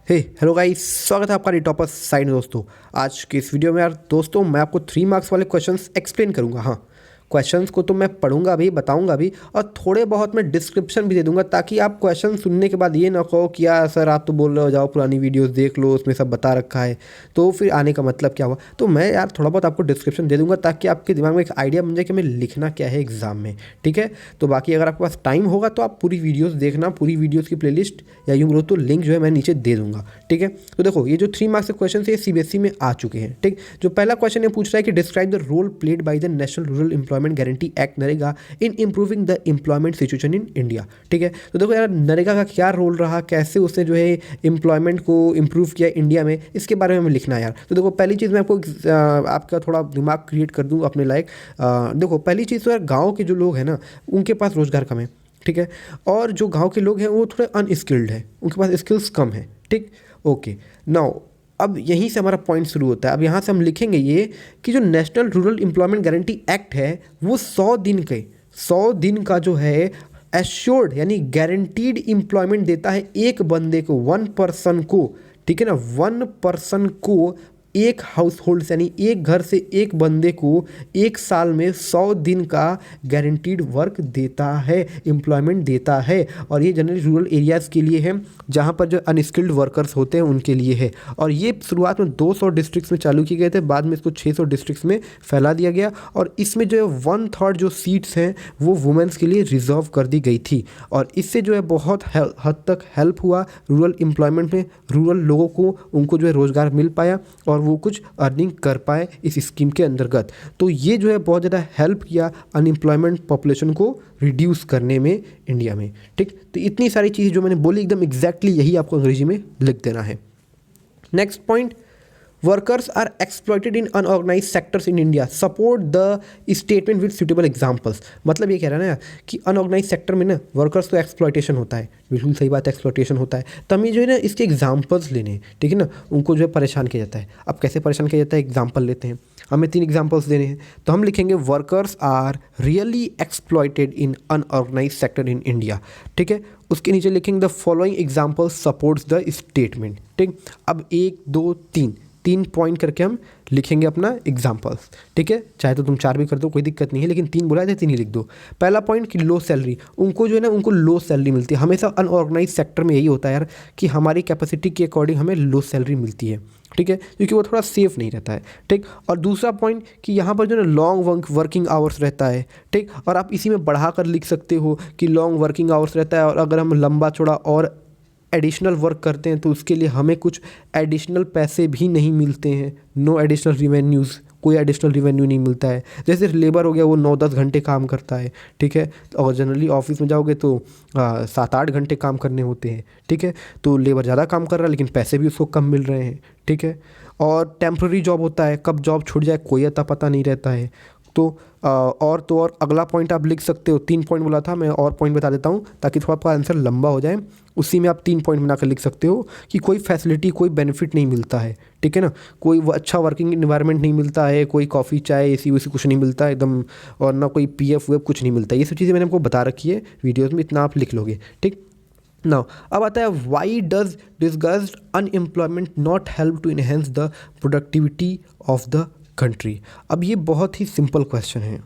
हे hello guys, स्वागत है आपका टॉपर्स साइड में। दोस्तों आज के इस वीडियो में यार दोस्तों मैं आपको 3 मार्क्स वाले क्वेश्चंस एक्सप्लेन करूंगा। हाँ, क्वेश्चंस को तो मैं पढ़ूंगा भी, बताऊंगा भी और थोड़े बहुत मैं डिस्क्रिप्शन भी दे दूंगा, ताकि आप क्वेश्चन सुनने के बाद ये ना कहो कि यार सर आप तो बोल रहे हो जाओ पुरानी वीडियोस देख लो, उसमें सब बता रखा है, तो फिर आने का मतलब क्या हुआ। तो मैं यार थोड़ा बहुत आपको डिस्क्रिप्शन दे दूंगा ताकि आपके दिमाग में एक आइडिया बन जाए कि हमें लिखना क्या है एग्जाम में। ठीक है, तो बाकी अगर आपके पास टाइम होगा तो आप पूरी वीडियोस देखना, पूरी वीडियोस की प्लेलिस्ट या यूँ बोलो तो लिंक जो है मैं नीचे दे दूंगा। ठीक है, तो देखो ये जो 3 मार्क्स के क्वेश्चन है सीबीएसई में आ चुके हैं। ठीक, जो पहला क्वेश्चन ये पूछ रहा है कि describe the role played by the national rural employment guarantee act NREGA in improving the employment situation in India. ठीक है, तो देखो यार नरेगा का क्या रोल रहा, कैसे उसने जो है एम्प्लॉयमेंट को इम्प्रूव किया इंडिया में, इसके बारे में हमें लिखना है यार। तो देखो पहली चीज़ मैं आपको आपका थोड़ा दिमाग क्रिएट कर दूँ अपने लायक। देखो पहली चीज़ तो यार गाँव के जो लोग हैं ना उनके पास रोज़गार कम है। ठीक है, और जो गांव के लोग हैं वो थोड़े अनस्किल्ड हैं, उनके पास स्किल्स कम है। ठीक, ओके नाउ अब यहीं से हमारा पॉइंट शुरू होता है। अब यहाँ से हम लिखेंगे ये कि जो national rural employment guarantee act है वो 100 दिन का जो है एश्योर्ड यानी गारंटीड एम्प्लॉयमेंट देता है एक बंदे को, 1 पर्सन को। ठीक है ना, 1 पर्सन को, एक हाउस होल्ड यानी एक घर से एक बंदे को एक साल में 100 दिन का गारंटीड वर्क देता है, एम्प्लॉयमेंट देता है। और ये जनरली रूरल एरियाज़ के लिए है, जहाँ पर जो अनस्किल्ड वर्कर्स होते हैं उनके लिए है। और ये शुरुआत में 200 डिस्ट्रिक्ट्स में चालू किए गए थे, बाद में इसको 600 डिस्ट्रिक्ट्स में फैला दिया गया। और इसमें जो है 1/3 जो सीट्स हैं वो वुमेंस के लिए रिजर्व कर दी गई थी। और इससे जो है बहुत हद तक हेल्प हुआ रूरल एम्प्लॉयमेंट में, रूरल लोगों को उनको जो है रोज़गार मिल पाया और वो कुछ अर्निंग कर पाए इस स्कीम के अंतर्गत। तो ये जो है बहुत ज़्यादा हेल्प किया अनएम्प्लॉयमेंट पॉपुलेशन को रिड्यूस करने में इंडिया में। ठीक, तो इतनी सारी चीज़ जो मैंने बोली एकदम एग्जैक्टली यही आपको अंग्रेजी में लिख देना है। Next point, workers are exploited in unorganised sectors in India, support the statement with suitable examples. मतलब ये कह रहा है ना कि अनऑर्गेनाइज सेक्टर में ना वर्कर्स को एक्सप्लॉइटेशन होता है, बिल्कुल सही बात है, एक्सप्लॉइटेशन होता है। तो हमें जो है ना इसके एग्जाम्पल्स लेने हैं। ठीक है ना, उनको जो है परेशान किया जाता है। अब कैसे परेशान किया जाता है, एग्जाम्पल लेते हैं। हमें 3 एग्जाम्पल्स देने हैं, तो हम लिखेंगे workers are really exploited in unorganised sector in India. ठीक है, उसके नीचे लिखेंगे the following example supports the statement. ठीक, अब 1 2 3 पॉइंट करके हम लिखेंगे अपना एग्जाम्पल्स। ठीक है, चाहे तो तुम 4 भी कर दो, कोई दिक्कत नहीं है, लेकिन 3 बोला है तो 3 ही लिख दो। पहला पॉइंट कि लो सैलरी, उनको जो है ना उनको लो सैलरी मिलती है। हमेशा अनऑर्गेनाइज सेक्टर में यही होता है यार कि हमारी कैपेसिटी के अकॉर्डिंग हमें लो सैलरी मिलती है। ठीक है, क्योंकि वो थोड़ा सेफ नहीं रहता है। ठीक, और दूसरा पॉइंट कि यहाँ पर जो है ना लॉन्ग वर्किंग आवर्स रहता है। ठीक, और आप इसी में बढ़ा कर लिख सकते हो कि लॉन्ग वर्किंग आवर्स रहता है, और अगर हम लंबा चौड़ा और एडिशनल वर्क करते हैं तो उसके लिए हमें कुछ एडिशनल पैसे भी नहीं मिलते हैं। नो एडिशनल रिवेन्यूज़, कोई एडिशनल रिवेन्यू नहीं मिलता है। जैसे लेबर हो गया वो 9-10 घंटे काम करता है। ठीक है, और जनरली ऑफिस में जाओगे तो 7-8 घंटे काम करने होते हैं। ठीक है, तो लेबर ज़्यादा काम कर रहा है लेकिन पैसे भी उसको कम मिल रहे हैं। ठीक है, और टेम्प्रेरी जॉब होता है, कब जॉब छूट जाए कोई अता पता नहीं रहता है। तो और अगला पॉइंट आप लिख सकते हो। 3 पॉइंट बोला था, मैं और पॉइंट बता देता हूँ ताकि थोड़ा आपका आंसर लंबा हो जाए। उसी में आप 3 पॉइंट बनाकर लिख सकते हो कि कोई फैसिलिटी, कोई बेनिफिट नहीं मिलता है। ठीक है ना, कोई अच्छा वर्किंग इन्वायरमेंट नहीं मिलता है, कोई कॉफ़ी चाय एसी वैसी कुछ नहीं मिलता है एकदम, और ना कोई पीएफ वेफ कुछ नहीं मिलता है। ये सब चीज़ें मैंने आपको बता रखी है वीडियोज़ में, इतना आप लिख लोगे। ठीक, नाउ अब आता है why does disguised unemployment not help to enhance the productivity of the country. अब ये बहुत ही सिंपल क्वेश्चन है।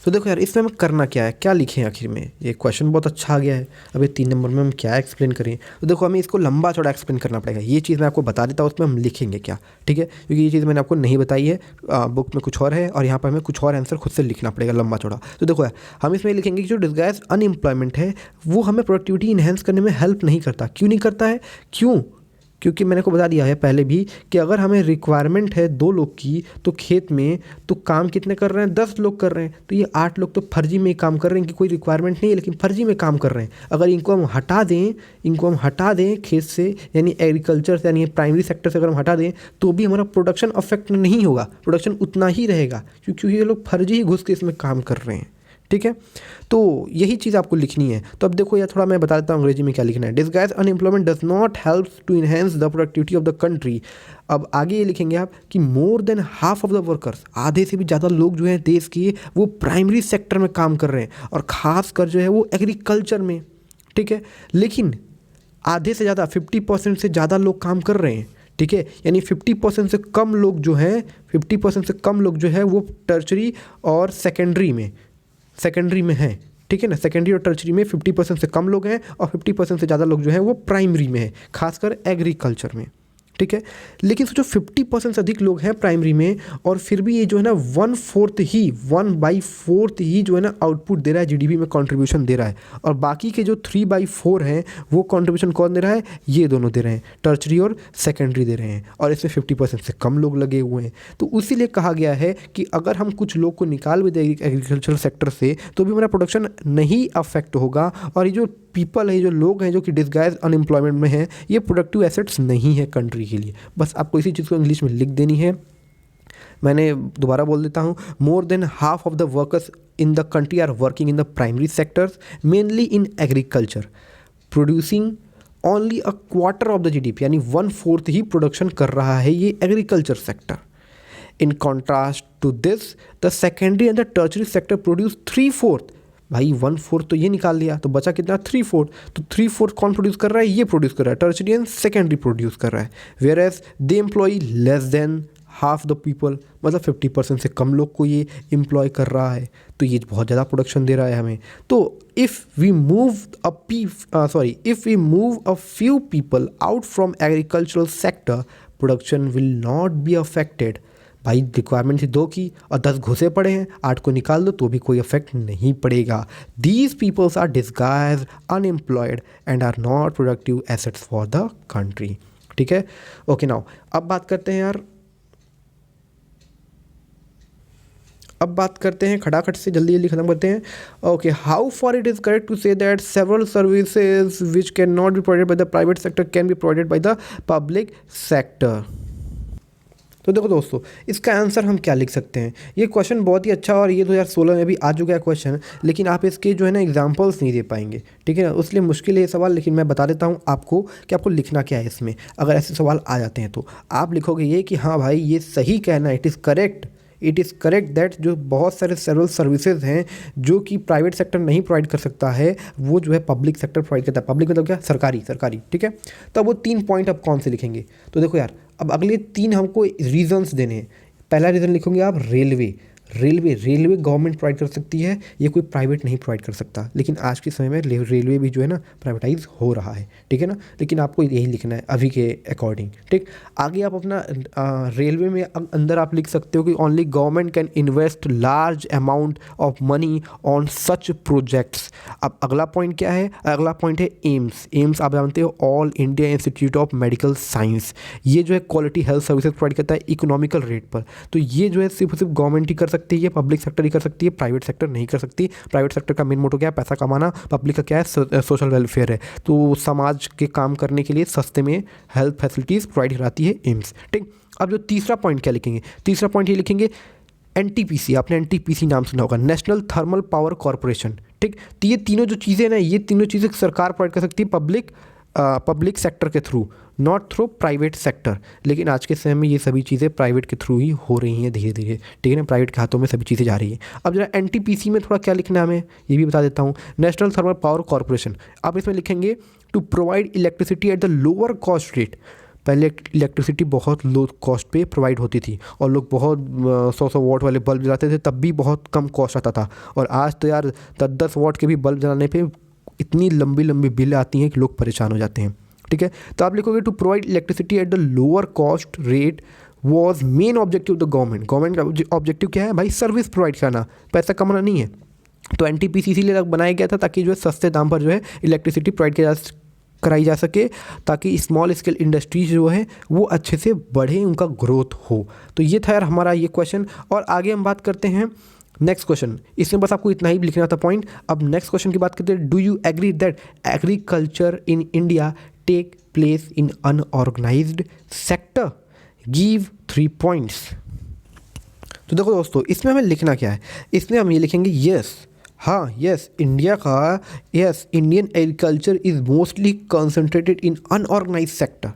तो देखो यार इसमें हमें करना क्या है, क्या लिखें आखिर में। ये क्वेश्चन बहुत अच्छा आ गया है, अब ये 3 नंबर में हम क्या एक्सप्लेन करें। तो देखो हमें इसको लंबा चौड़ा एक्सप्लेन करना पड़ेगा। ये चीज़ मैं आपको बता देता हूँ, उसमें हम लिखेंगे क्या। ठीक है, क्योंकि ये चीज़ मैंने आपको नहीं बताई है, बुक में कुछ और है और यहाँ पर हमें कुछ और आंसर खुद से लिखना पड़ेगा लंबा चौड़ा। तो देखो यार हम इसमें लिखेंगे कि जो डिस्गाइज अनएम्प्लॉयमेंट है वो हमें प्रोडक्टिविटी इन्हेंस करने में हेल्प नहीं करता। क्यों नहीं करता है, क्यों? क्योंकि मैंने को बता दिया है पहले भी कि अगर हमें रिक्वायरमेंट है 2 लोग की तो खेत में तो काम कितने कर रहे हैं, 10 लोग कर रहे हैं। तो ये 8 लोग तो फर्जी में काम कर रहे हैं कि कोई रिक्वायरमेंट नहीं है लेकिन फर्जी में काम कर रहे हैं। अगर इनको हम हटा दें खेत से, यानी एग्रीकल्चर से, यानी प्राइमरी सेक्टर से अगर हम हटा दें तो भी हमारा प्रोडक्शन अफेक्ट नहीं होगा, प्रोडक्शन उतना ही रहेगा क्योंकि ये लोग फर्जी ही घुस के इसमें काम कर रहे हैं। ठीक है, तो यही चीज़ आपको लिखनी है। तो अब देखो यार थोड़ा मैं बता देता हूँ अंग्रेजी में क्या लिखना है। Disguised unemployment does not help to enhance the productivity of the country. अब आगे ये लिखेंगे आप कि more than half of the workers, आधे से भी ज़्यादा लोग जो हैं देश के वो प्राइमरी सेक्टर में काम कर रहे हैं और ख़ास कर जो है वो एग्रीकल्चर में। ठीक है, लेकिन आधे से ज़्यादा 50% से ज़्यादा लोग काम कर रहे हैं, ठीक है। यानी 50% से कम लोग जो हैं 50% से कम लोग जो है वो टर्चरी और सेकेंडरी में हैं, ठीक है ना। सेकेंडरी और टर्चरी में 50% से कम लोग हैं और 50% से ज़्यादा लोग जो हैं वो प्राइमरी में हैं, खासकर एग्रीकल्चर में, ठीक है। लेकिन सोचो 50% से अधिक लोग हैं प्राइमरी में और फिर भी ये जो है ना 1/4 ही जो है ना आउटपुट दे रहा है, जीडीपी में कंट्रीब्यूशन दे रहा है। और बाकी के जो 3/4 हैं वो कंट्रीब्यूशन कौन दे रहा है, ये दोनों दे रहे हैं, टर्चरी और सेकेंडरी दे रहे हैं। और इसमें 50% से कम लोग लगे हुए हैं। तो इसीलिए कहा गया है कि अगर हम कुछ लोग को निकाल भी दें एग्रीकल्चर सेक्टर से तो भी हमारा प्रोडक्शन नहीं अफेक्ट होगा। और ये जो पीपल है, जो लोग हैं जो कि डिस्गाइज अनएम्प्लॉयमेंट में हैं, ये प्रोडक्टिव एसेट्स नहीं है कंट्री के लिए। बस आपको इसी चीज़ को इंग्लिश में लिख देनी है। मैंने दोबारा बोल देता हूँ, more than half of the workers in the country are working in the primary sectors, mainly in agriculture, producing only a quarter of the GDP, यानी 1/4 ही प्रोडक्शन कर रहा है ये agriculture sector. In contrast to this the secondary and the tertiary sector produce 3/4। भाई 1/4 तो ये निकाल लिया तो बचा कितना, 3/4। तो 3/4 कौन प्रोड्यूस कर रहा है, ये प्रोड्यूस कर रहा है, टर्चरी एंड सेकेंडरी प्रोड्यूस कर रहा है। Whereas they employ less than half the people, मतलब 50% से कम लोग को ये एम्प्लॉय कर रहा है। तो ये बहुत ज़्यादा प्रोडक्शन दे रहा है हमें। तो if we move a few people out from agricultural sector, production will not be affected. भाई रिक्वायरमेंट थी 2 की और 10 घुसे पड़े हैं, 8 को निकाल दो तो भी कोई इफेक्ट नहीं पड़ेगा। These peoples are disguised unemployed and are not productive assets for the country, ठीक है। ओके नाउ अब बात करते हैं खटाखट से, जल्दी जल्दी खत्म करते हैं। Okay, how far it is correct to say that several services which can not be provided by the private sector can be provided by the public sector. तो देखो दोस्तों, इसका आंसर हम क्या लिख सकते हैं। ये क्वेश्चन बहुत ही अच्छा और ये 2016 में भी आ चुका है क्वेश्चन, लेकिन आप इसके जो है ना एग्जांपल्स नहीं दे पाएंगे, ठीक है ना। इसलिए मुश्किल है ये सवाल, लेकिन मैं बता देता हूँ आपको कि आपको लिखना क्या है इसमें। अगर ऐसे सवाल आ जाते हैं तो आप लिखोगे ये कि हाँ भाई ये सही कहना, इट इज़ करेक्ट दैट जो बहुत सारे सेवरल सर्विसेज हैं जो कि प्राइवेट सेक्टर नहीं प्रोवाइड कर सकता है, वो जो है पब्लिक सेक्टर प्रोवाइड करता है। पब्लिक मतलब क्या, सरकारी, ठीक है। तो अब वो 3 पॉइंट अब कौन से लिखेंगे, तो देखो यार अब अगले 3 हमको रीजंस देने हैं। पहला रीज़न लिखोगे आप रेलवे गवर्नमेंट प्रोवाइड कर सकती है, ये कोई प्राइवेट नहीं प्रोवाइड कर सकता। लेकिन आज के समय में रेलवे भी जो है ना प्राइवेटाइज हो रहा है, ठीक है ना। लेकिन आपको यही लिखना है अभी के अकॉर्डिंग, ठीक। आगे आप अपना रेलवे में अंदर आप लिख सकते हो कि only government can invest large amount of money on such projects. अब अगला पॉइंट क्या है, अगला पॉइंट है एम्स आप जानते हो, all India institute of medical science. ये जो है क्वालिटी हेल्थ सर्विसेज प्रोवाइड करता है इकोनॉमिकल रेट पर। तो ये जो है सिर्फ गवर्नमेंट ही कर सकती है, पब्लिक सेक्टर ही कर सकती है, प्राइवेट सेक्टर नहीं कर सकती। प्राइवेट सेक्टर का मेन मोटो क्या है, पैसा कमाना। पब्लिक का क्या है, सोशल वेलफेयर है। तो समाज के काम करने के लिए सस्ते में हेल्थ फैसिलिटीज़ प्रोवाइड कराती है एम्स, ठीक। अब जो तीसरा पॉइंट क्या लिखेंगे, तीसरा पॉइंट ये लिखेंगे एनटीपीसी। आपने एनटीपीसी नाम सुना होगा, नेशनल थर्मल पावर कॉरपोरेशन, ठीक। तो ये तीनों जो चीज़ें ना, ये तीनों चीज़ें सरकार प्रोवाइड कर सकती है पब्लिक सेक्टर के through, not through private sector. लेकिन आज के समय में ये सभी चीज़ें प्राइवेट के थ्रू ही हो रही हैं धीरे धीरे, ठीक है ना। प्राइवेट के हाथों में सभी चीज़ें जा रही हैं। अब जरा एनटीपीसी में थोड़ा क्या लिखना है हमें, ये भी बता देता हूँ। नेशनल थर्मल पावर कॉरपोरेशन, आप इसमें लिखेंगे to provide electricity at the lower cost rate. पहले इलेक्ट्रिसिटी बहुत लो कॉस्ट पे प्रोवाइड होती थी और लोग बहुत 100 वॉट वाले बल्ब जलाते थे, तब भी बहुत कम कॉस्ट आता था। और आज तो यार 10 वॉट के भी बल्ब जलाने पे इतनी लंबी लंबी बिल आती हैं कि लोग परेशान हो जाते हैं, ठीक है। तो आप लिखोगे to provide electricity at the lower cost rate was main objective the government का ऑब्जेक्टिव क्या है भाई, सर्विस प्रोवाइड करना, पैसा कमाना नहीं है। तो एनटीपीसी इसीलिए बनाया गया था ताकि जो है सस्ते दाम पर जो है इलेक्ट्रिसिटी प्रोवाइड कराई जा सके, ताकि स्मॉल स्केल इंडस्ट्रीज जो है वो अच्छे से बढ़े, उनका ग्रोथ हो। तो ये था यार हमारा ये क्वेश्चन। और आगे हम बात करते हैं नेक्स्ट क्वेश्चन। इसमें बस आपको इतना ही लिखना था पॉइंट। अब नेक्स्ट क्वेश्चन की बात करते हैं, do you agree that agriculture in India take place in unorganized sector, give 3 points. तो देखो दोस्तों, इसमें हमें लिखना क्या है, इसमें हम ये लिखेंगे Indian agriculture is mostly concentrated in unorganized sector.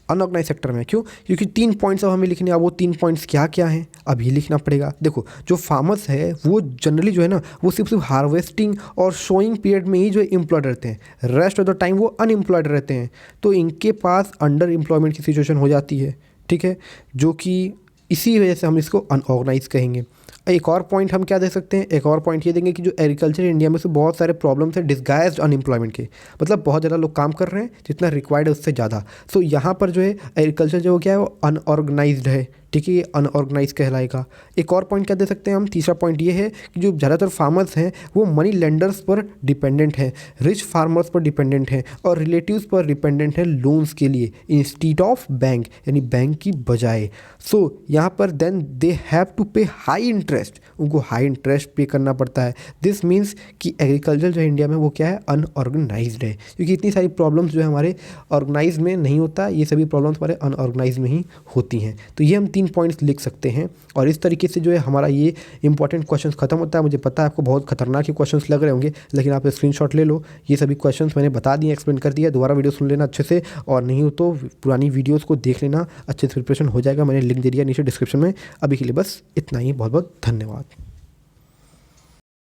Unorganize sector में। क्यों? क्योंकि 3 पॉइंट्स अब हमें लिखने हैं। अब वो 3 पॉइंट्स क्या क्या हैं अब ये लिखना पड़ेगा। देखो जो फार्मर्स है वो जनरली जो है ना वो सिर्फ हार्वेस्टिंग और शोइंग पीरियड में ही जो है एम्प्लॉयड रहते हैं, रेस्ट ऑफ द टाइम वो अनएम्प्लॉयड रहते हैं। तो इनके पास अंडर एम्प्लॉयमेंट की सिचुएशन हो जाती है, ठीक है, जो कि इसी वजह से हम इसको अनऑर्गेनाइज कहेंगे। एक और पॉइंट हम क्या दे सकते हैं, एक और पॉइंट ये देंगे कि जो एग्रीकल्चर इंडिया में से बहुत सारे प्रॉब्लम्स हैं डिस्गाइज्ड अनएम्प्लॉयमेंट के, मतलब बहुत ज़्यादा लोग काम कर रहे हैं जितना रिक्वायर्ड है उससे ज़्यादा। सो यहाँ पर जो है एग्रीकल्चर जो क्या है वो अनऑर्गेनाइज्ड है, ठीक है, ये अनऑर्गेनाइज कहलाएगा। एक और पॉइंट क्या दे सकते हैं हम, तीसरा पॉइंट ये है कि जो ज़्यादातर फार्मर्स हैं वो मनी लेंडर्स पर डिपेंडेंट हैं, रिच फार्मर्स पर डिपेंडेंट हैं और रिलेटिव्स पर डिपेंडेंट हैं लोन्स के लिए इंस्टीड ऑफ बैंक, यानी बैंक की बजाय। सो यहाँ पर देन दे हैव टू पे हाई इंटरेस्ट, उनको हाई इंटरेस्ट पे करना पड़ता है। दिस मीन्स कि एग्रीकल्चर जो है इंडिया में वो क्या है, अनऑर्गेनाइज्ड है, क्योंकि इतनी सारी प्रॉब्लम्स जो है हमारे ऑर्गेनाइज में नहीं होता, ये सभी प्रॉब्लम्स हमारे अनऑर्गेनाइज में ही होती हैं। तो ये हम 3 पॉइंट्स लिख सकते हैं और इस तरीके से जो है हमारा ये इंपॉर्टेंट क्वेश्चंस खत्म होता है। मुझे पता है आपको बहुत खतरनाक ही क्वेश्चंस लग रहे होंगे, लेकिन आप स्क्रीनशॉट ले लो, ये सभी क्वेश्चंस मैंने बता दिए, एक्सप्लेन कर दिया। दोबारा वीडियो सुन लेना अच्छे से, और नहीं हो तो पुरानी वीडियोज़ को देख लेना, अच्छे से प्रिपरेशन हो जाएगा। मैंने लिंक दे दिया नीचे डिस्क्रिप्शन में। अभी के लिए बस इतना ही, बहुत बहुत धन्यवाद।